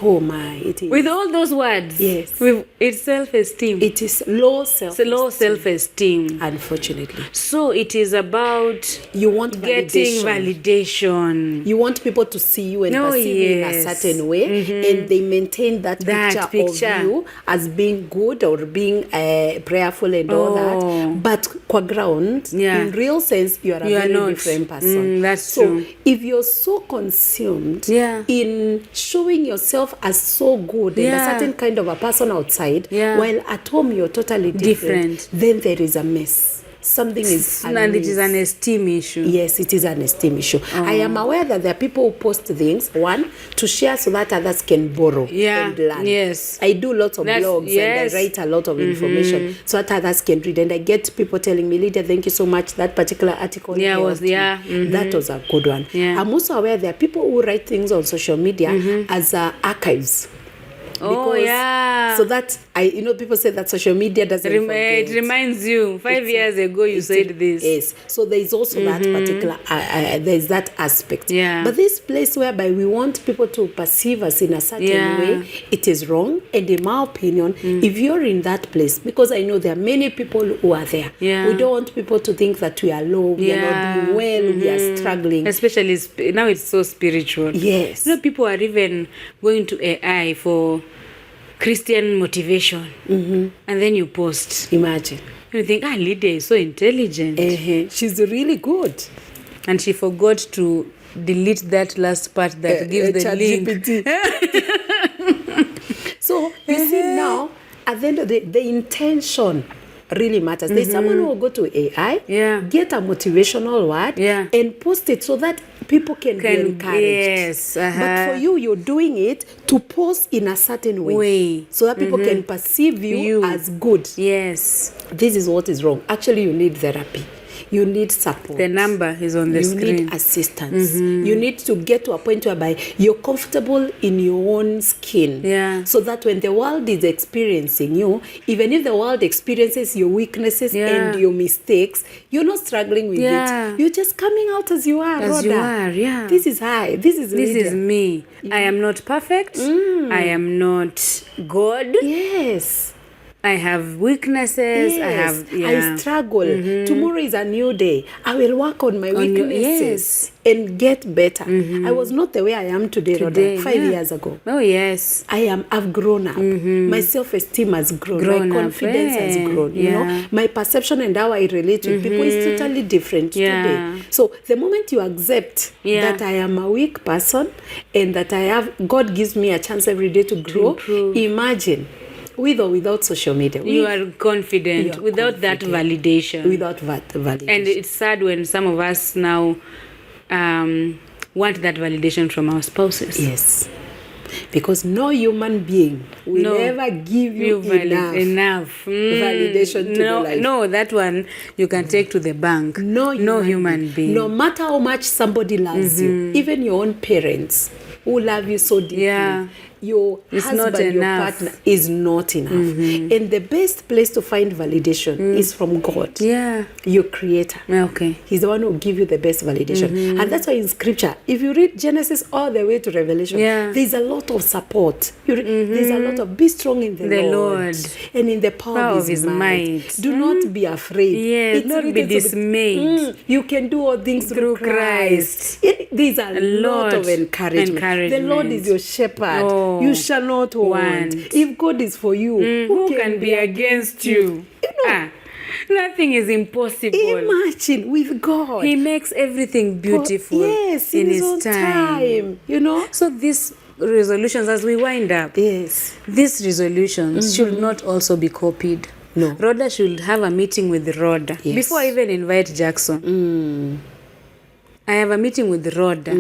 Oh my, it is. With all those words. Yes. It's self-esteem. It is low self-esteem. Low self-esteem. Unfortunately. So it is about you want getting validation. You want people to see you and perceive you in a certain way, and they maintain that picture of you as being good or being prayerful and all that. But qua ground, in real sense, you are a very different person. That's true. So if you're so consumed in showing yourself as so good and a certain kind of a person outside, while at home you're totally different, then there is a mess. Something is and it is an esteem issue. Yes, it is an esteem issue. I am aware that there are people who post things, one, to share so that others can borrow and learn. Yes. I do lots of blogs and I write a lot of information so that others can read. And I get people telling me, Lydia, thank you so much. That particular article that was a good one. Yeah. I'm also aware there are people who write things on social media as archives. So that people say that social media doesn't forget. It reminds you 5 years ago you said this. Yes. So there is also that particular there is that aspect. Yeah. But this place whereby we want people to perceive us in a certain way, it is wrong. And in my opinion, if you're in that place, because I know there are many people who are there, we don't want people to think that we are low, we are not doing well, we are struggling. Especially now it's so spiritual. Yes. People are even going to AI for Christian motivation, and then you post. Imagine. You think, Lydia is so intelligent. She's really good. And she forgot to delete that last part that gives the link. So, you see now, at the end of the intention really matters. There's someone who will go to AI, get a motivational word, and post it so that people can be encouraged. Yes. But for you, you're doing it to post in a certain way. So that people can perceive you as good. Yes. This is what is wrong. Actually, you need therapy. You need support. The number is on the screen. You need assistance. You need to get to a point whereby you're comfortable in your own skin. So that when the world is experiencing you, even if the world experiences your weaknesses and your mistakes, you're not struggling with it. You're just coming out as you are, As Rodah. you are, yeah. This is I. This is me. I am not perfect. I am not God. Yes. I have weaknesses. Yes. I struggle. Tomorrow is a new day. I will work on my weaknesses and get better. I was not the way I am today, Rodah, 5 years ago. Oh, yes. I've grown up. My self-esteem has grown. My confidence has grown. You know, my perception and how I relate with people is totally different today. So the moment you accept that I am a weak person and that God gives me a chance every day to grow, imagine. With or without social media. You are confident without that validation. Without that validation. And it's sad when some of us now want that validation from our spouses. Yes. Because no human being will ever give you enough validation to your life. No, that one you can take to the bank. No human being. No matter how much somebody loves you, even your own parents who love you so deeply, your husband, your partner is not enough. And the best place to find validation is from God. Yeah. Your creator. Okay. He's the one who will give you the best validation. And that's why in scripture, if you read Genesis all the way to Revelation, there's a lot of support. There's a lot of be strong in the Lord and in the power of his might. Do not be afraid. Yes, not be dismayed. You can do all things through Christ. There's a lot of encouragement. The Lord is your shepherd. You shall not want. If God is for you, who can be against you? Nothing is impossible. Imagine with God. He makes everything beautiful. Yes, in his own time. So these resolutions, as we wind up, these resolutions should not also be copied. No. Rodah should have a meeting with Rodah. Before I even invite Jackson. I have a meeting with Rodah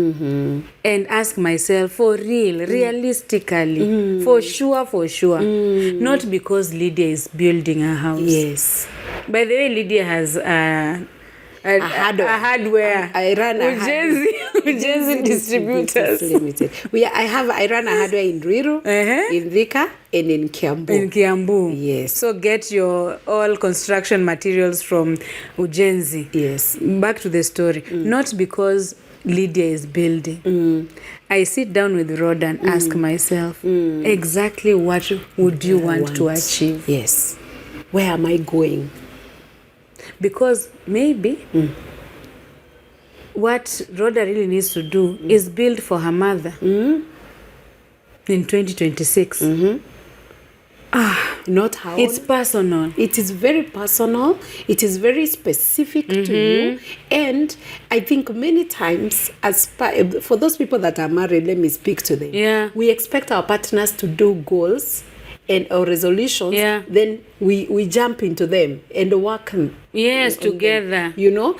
and ask myself, for real, realistically, for sure, not because Lydia is building a house. Yes. By the way, Lydia has a hardware. I run a Ujenzi Distributors Limited. I run a hardware in Ruiru, in Thika, and in Kiambu. Yes. So get your all construction materials from Ujenzi. Yes. Back to the story. Not because Lydia is building. I sit down with Rodah and ask myself, exactly what would you want to achieve? Yes. Where am I going? Because maybe what Rodah really needs to do is build for her mother in 2026. Not how. It's personal. It is very personal. It is very specific to you. And I think many times, for those people that are married, let me speak to them. Yeah. We expect our partners to do goals and our resolutions, then we jump into them and work together. Them,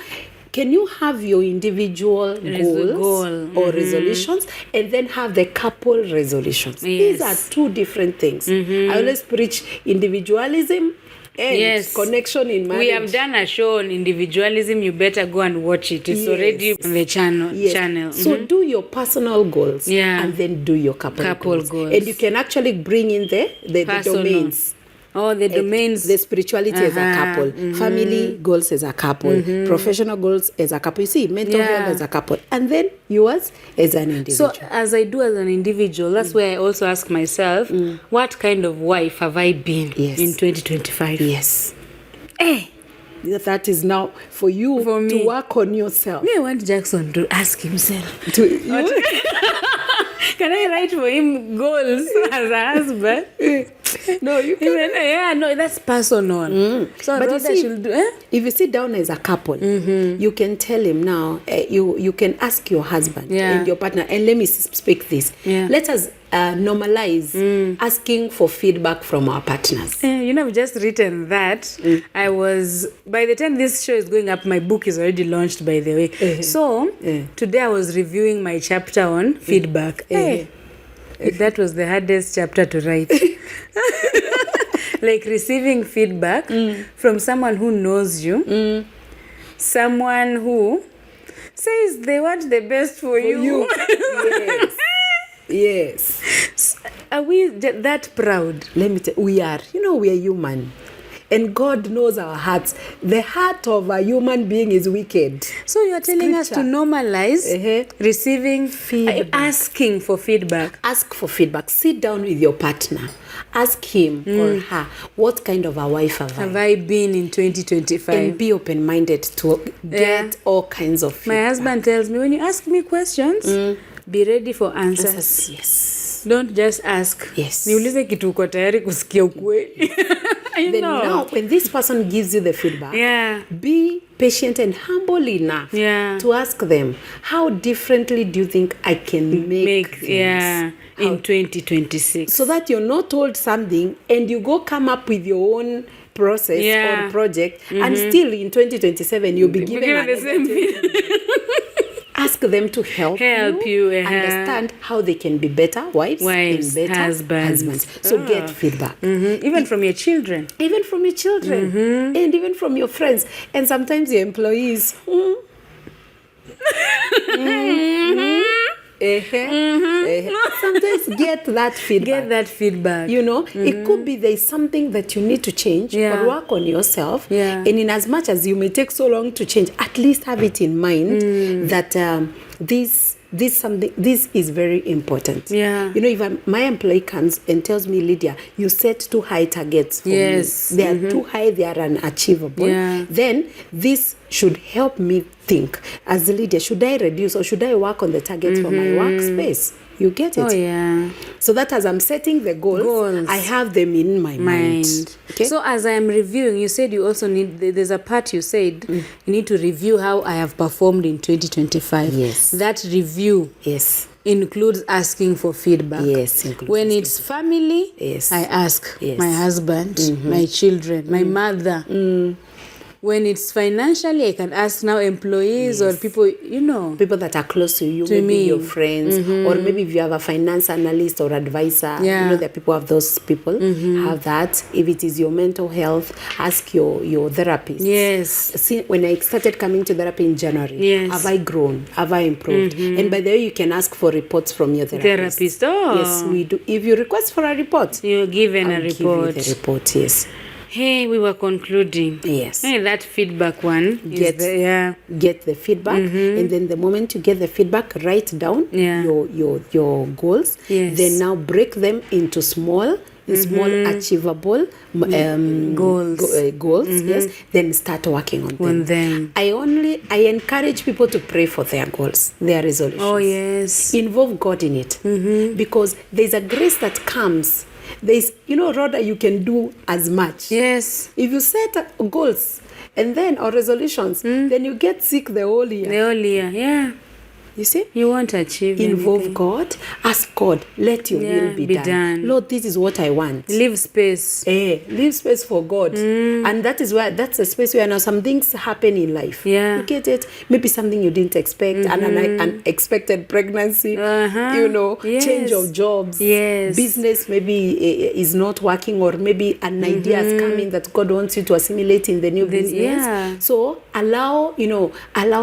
can you have your individual goals or resolutions and then have the couple resolutions? These are two different things. I always preach individualism and connection in marriage. We have done a show on individualism. You better go and watch it. It's already on the channel. So do your personal goals and then do your couple goals. And you can actually bring in the domains. Oh, the domains. The spirituality as a couple. Family goals as a couple. Professional goals as a couple. You see, mental health as a couple. And then yours as an individual. So as I do as an individual, that's where I also ask myself, what kind of wife have I been in 2025? Yes. That is now for you to work on yourself. I want Jackson to ask himself. Can I write for him goals as a husband? No, you can. No, that's personal. So but you see, should do, if you sit down as a couple, you can tell him now, you can ask your husband and your partner, and let me speak this. Let us normalize asking for feedback from our partners. I've just written that. By the time this show is going up, my book is already launched, by the way. So, today I was reviewing my chapter on feedback. That was the hardest chapter to write. Like receiving feedback from someone who knows you, someone who says they want the best for you. Yes. Are we that proud? Let me tell you, we are. We are human. And God knows our hearts. The heart of a human being is wicked. So you're telling us to normalize receiving feedback. Asking for feedback. Ask for feedback. Sit down with your partner. Ask him or her, what kind of a wife have I been in 2025? And be open-minded to get all kinds of feedback. My husband tells me, when you ask me questions, be ready for answers. Yes. Don't just ask. Yes. Niulize kitu uko tayari kusikia ukweli. Then now, when this person gives you the feedback, be patient and humble enough to ask them, how differently do you think I can make things? In 2026. So that you're not told something and you go come up with your own process or project and still in 2027 you'll be given the same feedback. Ask them to help you understand how they can be better wives and better husbands. So get feedback. Even from your children. Even from your children. And even from your friends. And sometimes your employees. Sometimes get that feedback. Get that feedback. You know, it could be there's something that you need to change or work on yourself. Yeah. And in as much as you may take so long to change, at least have it in mind that this is very important. Yeah. You know, if my employee comes and tells me, Lydia, you set too high targets for me. They are too high, they are unachievable. Yeah. Then this should help me think as a leader, should I reduce or should I work on the target for my workspace? You get it? Oh, yeah. So that as I'm setting the goals, I have them in my mind. Okay? So as I am reviewing, you said you also need, there's a part you said, you need to review how I have performed in 2025. Yes. That review includes asking for feedback. Yes. When it's family, I ask my husband, my children, my mother. When it's financially, I can ask now employees or people, you know. People that are close to you, maybe your friends, or maybe if you have a finance analyst or advisor, you know that people have those people, have that. If it is your mental health, ask your therapist. Yes. See, when I started coming to therapy in January, have I grown? Have I improved? And by the way, you can ask for reports from your therapist. Oh. Yes, we do. If you request for a report, you're given a report. Give you the report, yes. Hey, we were concluding. Yes. Hey, that feedback one. Get the feedback, and then the moment you get the feedback, write down your goals. Yes. Then now break them into small achievable goals. Yes. Then start working on them. I encourage people to pray for their goals, their resolutions. Oh yes. Involve God in it, because there's a grace that comes. There's, Rodah, you can do as much. Yes. If you set goals and then or resolutions, then you get sick the whole year. Yeah. You see? You won't achieve Involve anything. God. Ask God, let your will be done. Lord, this is what I want. Leave space. Leave space for God. And that's the space where now some things happen in life. Yeah. You get it? Maybe something you didn't expect, an unexpected pregnancy, change of jobs. Yes. Business maybe is not working, or maybe an idea is coming that God wants you to assimilate in the new business. Yeah. So allow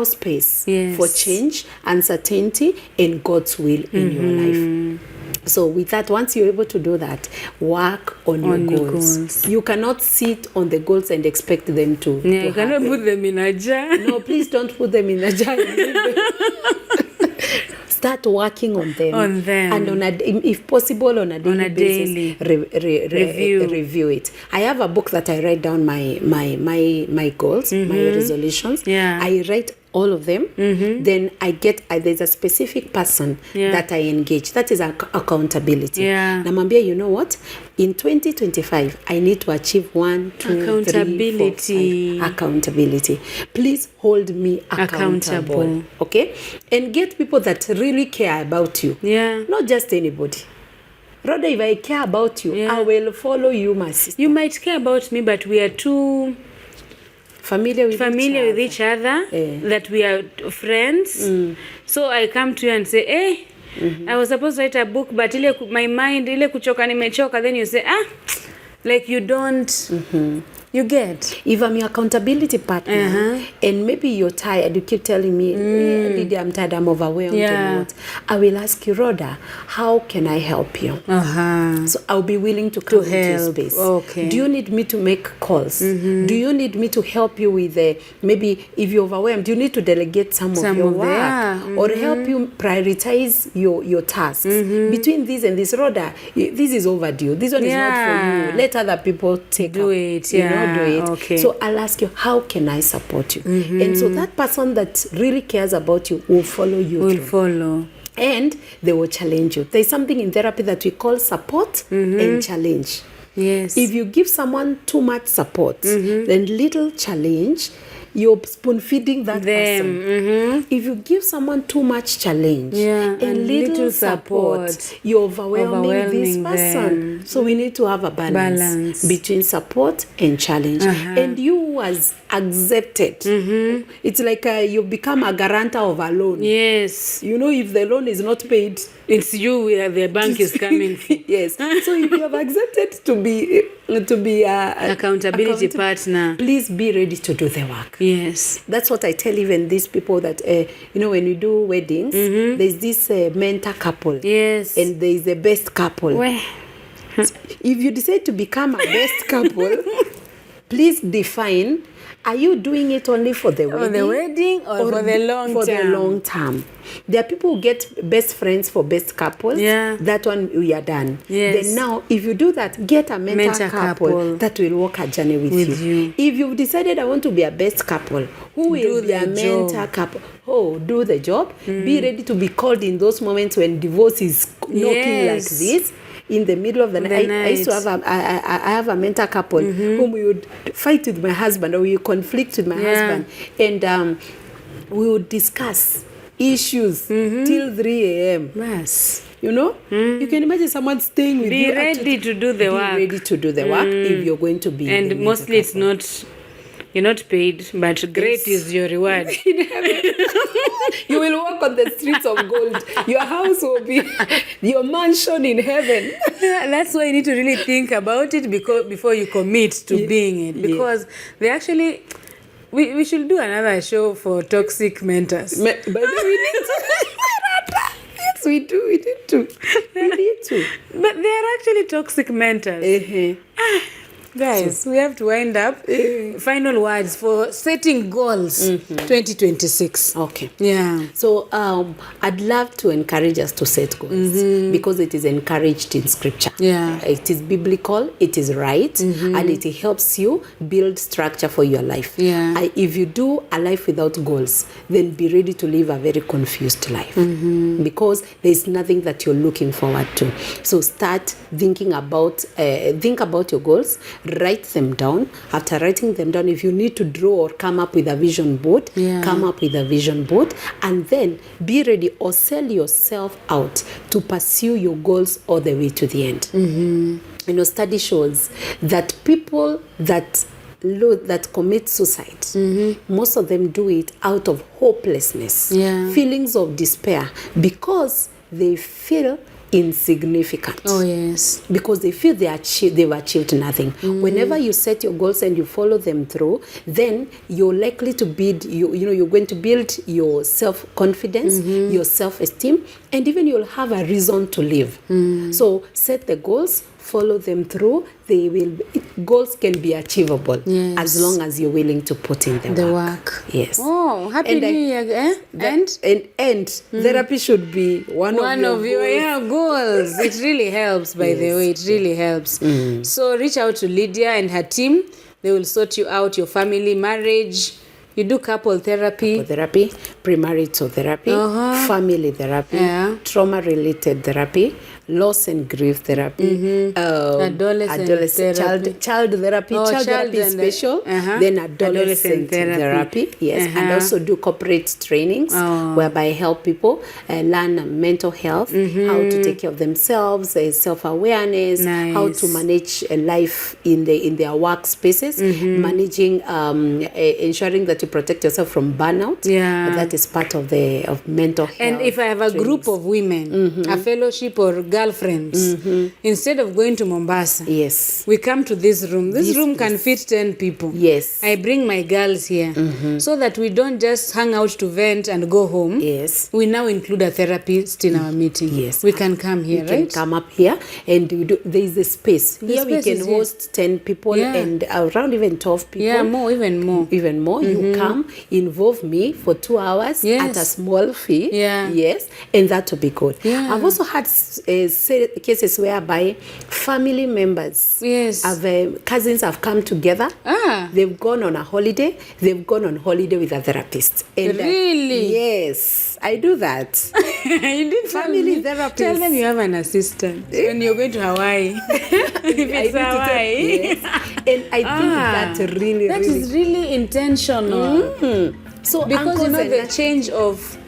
space for change, uncertainty, and God's will in your life. So with that, once you're able to do that, work on your goals. You cannot sit on the goals and expect them to you cannot put them in a jar. No, please don't put them in a jar. Start working on them. And if possible, on a daily basis, review it. I have a book that I write down my goals, my resolutions. I write all of them. Then there's a specific person that I engage. That is accountability. Namambia, you know what? In 2025, I need to achieve 1, 2, 3, 4, 5. Accountability. Please hold me accountable. Okay? And get people that really care about you. Not just anybody. Rather, if I care about you, I will follow you, my sister. You might care about me, but we are too familiar with each other, that we are friends. So I come to you and say, hey, I was supposed to write a book, but my mind, kuchoka nimechoka, then you say, like you don't, you get. If I'm your accountability partner, and maybe you're tired, you keep telling me, Lydia, I'm tired, I'm overwhelmed, and what? I will ask you, Rodah, how can I help you? So I'll be willing to come into your space. Okay. Do you need me to make calls? Do you need me to help you with maybe if you're overwhelmed, do you need to delegate some of your work? Or help you prioritize your tasks? Between this and this, Rodah, this is overdue. This one is not for you. Let other people do it. Do it. Okay. So I'll ask you, how can I support you? And so that person that really cares about you will follow you through. And they will challenge you. There's something in therapy that we call support and challenge. Yes. If you give someone too much support, then little challenge, you're spoon feeding that person. If you give someone too much challenge and little support, you're overwhelming this person. So we need to have a balance between support and challenge. And you as accepted. It's like you become a guarantor of a loan. Yes. You know, if the loan is not paid, It's you where the bank is coming for. yes. So if you have accepted to be Accountability partner. please be ready to do the work. Yes. That's what I tell even these people that when you do weddings, there's this mentor couple. Yes. And there's the best couple. Where? If you decide to become a best couple, please define, are you doing it only for the wedding? For the wedding or for the long for term? the long term. There are people who get best friends for best couples. Yeah. That one, we are done. Yes. Then now, if you do that, get a mentor couple that will walk a journey with you. If you've decided I want to be a best couple, who will be a mentor couple? Oh, do the job. Be ready to be called in those moments when divorce is knocking like this. In the middle of the night, I used to have I have a mentor couple whom we would fight with my husband, or we would conflict with my husband, and we would discuss issues till 3 a.m. Yes. You know, you can imagine someone staying with you. Be ready to do the work. Be ready to do the work if you're going to be. And mostly it's not. You're not paid, but great is your reward. In heaven, you will walk on the streets of gold. Your house will be your mansion in heaven. Yeah, that's why you need to really think about it before you commit to being it. Because they actually, we should do another show for toxic mentors. But we need to. Yes, we do. We need to. We need to. But they are actually toxic mentors. Guys, we have to wind up. Final words for setting goals 2026. Okay. Yeah. So I'd love to encourage us to set goals because it is encouraged in scripture. Yeah. It is biblical, it is right, and it helps you build structure for your life. Yeah. If you do a life without goals, then be ready to live a very confused life because there's nothing that you're looking forward to. So start thinking about your goals. Write them down. After writing them down, if you need to draw or come up with a vision board, come up with a vision board, and then be ready or sell yourself out to pursue your goals all the way to the end. You know, study shows that people that commit suicide, most of them do it out of hopelessness, feelings of despair, because they feel insignificant. Oh yes. Because they feel they've achieved nothing. Whenever you set your goals and you follow them through, then you're likely to build you're going to build your self-confidence, your self-esteem, and even you'll have a reason to live. So set the goals, follow them through. Goals can be achievable as long as you're willing to put in the work. Yes. Oh, happy New Year! And therapy should be one of your goals. It really helps, by the way. It really helps. So reach out to Lydia and her team. They will sort you out, your family, marriage. You do couple therapy, premarital therapy, family therapy, trauma-related therapy, loss and grief therapy, adolescent child therapy, child therapy is special, then adolescent therapy, and also do corporate trainings whereby I help people learn mental health, how to take care of themselves, self-awareness, how to manage life in their workspaces, managing, ensuring that you protect yourself from burnout. That is part of mental health. And if I have a group of women, a fellowship or girlfriends, instead of going to Mombasa, we come to this room. This room can fit 10 people. I bring my girls here so that we don't just hang out to vent and go home. We now include a therapist in our meeting. We can come here, can come up here, and there is a space. Here we can host 10 people and around even 12 people. Even more. You come, involve me for 2 hours at a small fee. And that will be good. I've also had cases whereby family members, cousins have come together. They've gone on a holiday. They've gone on holiday with a therapist. And really? Yes, I do that. You did family therapist. Tell them you have an assistant when you're going to Hawaii. If it's Hawaii. And I think that is really intentional. So because the change of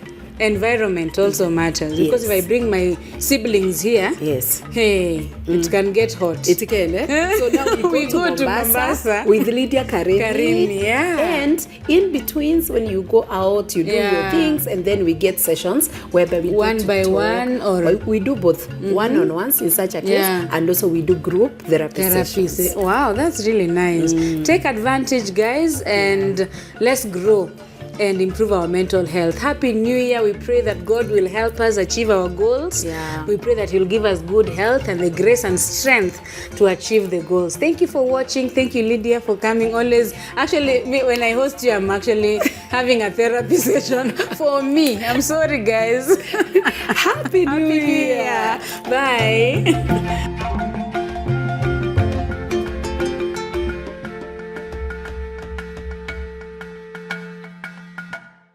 environment also matters, because if I bring my siblings here, hey, it can get hot. It can, eh? So now we go to Mombasa with Lydiah Karimi. And in between, when you go out, you do your things, and then we get sessions whereby we one by one, or we do both one-on-ones in such a case, and also we do group therapy sessions. Wow, that's really nice. Take advantage, guys, and let's grow and improve our mental health. Happy New Year. We pray that God will help us achieve our goals. We pray that He'll give us good health and the grace and strength to achieve the goals. Thank you for watching. Thank you, Lydiah, for coming. Always, actually, when I host you, I'm actually having a therapy session for me. I'm sorry, guys. Happy New Year. Bye.